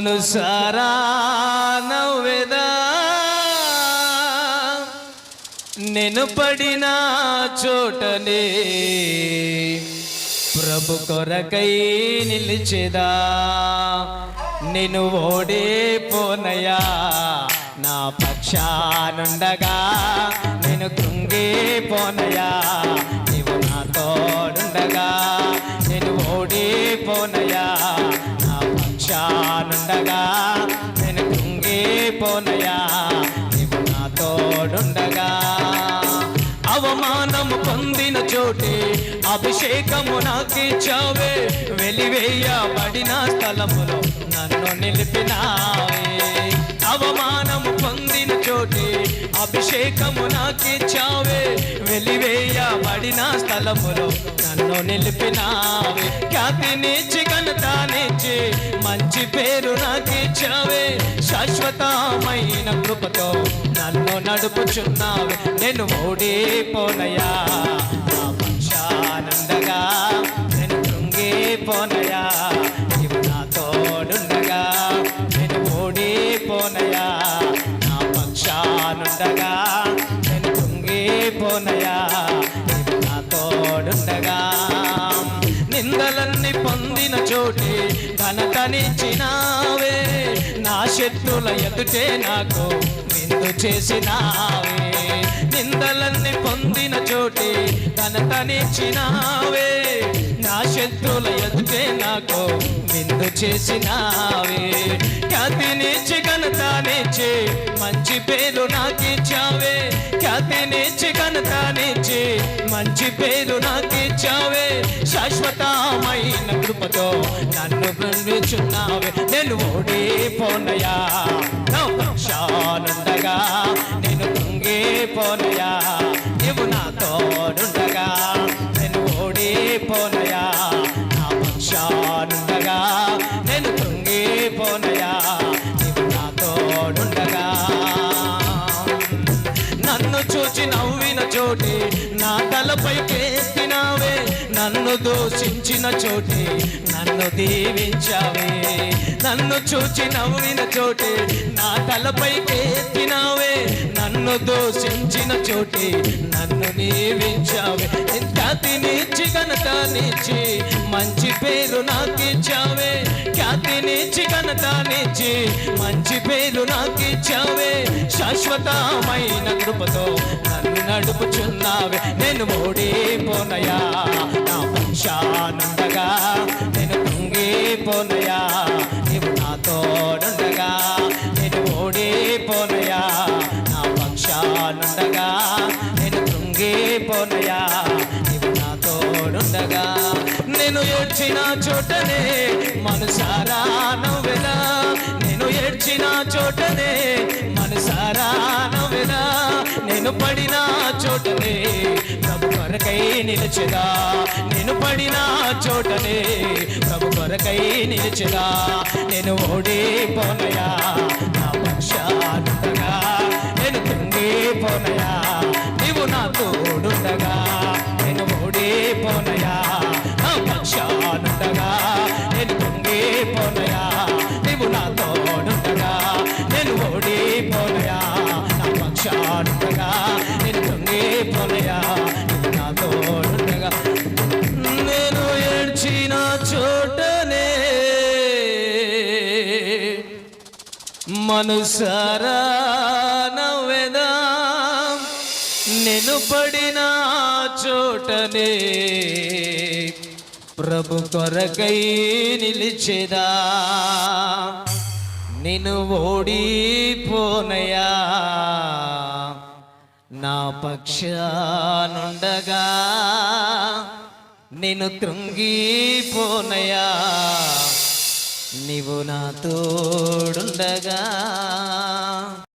మనసారా నవ్వెదా నేను పడిన చోటనే ప్రభు కొరకై నిలిచెదా నేను ఓడిపోనయా నా పక్షానుండగా నేను కృంగిపోనయా నీవు నా తోడుండగా నేను ఓడిపోనయా నా పక్షానుండగా నేను కృంగిపోనయా నీవు నా తోడుండగా అవమానము పొందిన చోటే అభిషేకము నాకిచ్చావే వెలివేయబడిన స్థలములో నన్ను నిలిపినావే అవమానము పొందిన చోటే అభిషేకము నాకిచ్చావే వెలివేయబడిన స్థలములో నన్ను నిలిపినావే ఖ్యాతినిచ్చి ఘనతనిచ్చి మంచి పేరు నాకిచ్చావే శాశ్వతమైన కృపతో నన్ను నడుపుచున్నావే నేను ఓడిపోనయా నా పక్షానుండగా నేను కృంగిపోనయా నీవు నా తోడుండగా నేను ఓడిపోనయా నా పక్షానుండగా నేను కృంగిపోనయా నీవు నా తోడుండగా నిందలన్నీ పొందిన చోటే ఘనతనిచ్చినావే నా శత్రుల ఎదుటే నాకు విందు చేసినావే నిందలన్నీ పొందిన చోటే ఘనతనిచ్చినావే నా శత్రుల ఎదుటే నాకు విందు చేసినావే ఖ్యాతినిచ్చి ఘనతనిచ్చి మంచి పేరు నాకిచ్చావే ఖ్యాతినిచ్చి ఘనతనిచ్చి మంచి పేరు నాకిచ్చావే శాశ్వతమైన కృపతో నన్ను బృందించున్నావే నేను ఓడిపోనయా నా పక్షానుండగా నేను కృంగిపోనయా నీవు నా తోడుండగా నేను ఓడిపోనయా నా పక్షానుండగా నేను కృంగిపోనయా నీవు నా తోడుండగా నన్ను చూచి నవ్విన చోటే నా తలపైకెత్తినావే నన్ను దూషించిన చోటే నన్ను దీవించావే నన్ను చూచి నవ్విన చోటే నా తలపైకెత్తినావే నన్ను దూషించిన చోటే నన్ను దీవించావే ఖ్యాతినిచ్చి ఘనతనిచ్చి మంచి పేరు నాకిచ్చావే ఖ్యాతినిచ్చి ఘనతనిచ్చి మంచి పేరు నాకిచ్చావే శాశ్వతమైన కృపతో నన్ను నడుపుచున్నావే నేను ఓడిపోనయా నా పక్షానుండగా నేను కృంగిపోనయా నీవు నా తోడుండగా నేను ఓడిపోనయా నా పక్షానుండగా నేను కృంగిపోనయా నీవు నా తోడుండగా నేను ఏడ్చిన చోటనే మనసారా నవ్వెదా నేను ఏడ్చిన చోటనే మనసారా నవ్వెదా నేను పడిన చోటనే ప్రభు కొరకై నిలిచెదా నేను పడిన చోటనే ప్రభు కొరకై నిలిచెదా నేను ఓడిపోనయా నా పక్షానుండగా నేను కృంగిపోనయా నీవు నా తోడుండగా నేను ఓడిపోనయా నా పక్షానుండగా నేను కృంగిపోనయా నీవు నా తోడుండగా నేను ఓడిపోనయా నా పక్షానుండగా నేను కృంగిపోనయా నీవు నా తోడుండగా నేను ఏడ్చిన చోటనే మనసారా నవ్వెదా నేను పడిన చోటనే ప్రభు కొరకై నిలిచెదా నేను ఓడిపోనయా నా పక్షానుండగా నేను కృంగిపోనయా నీవు నా తోడుండగా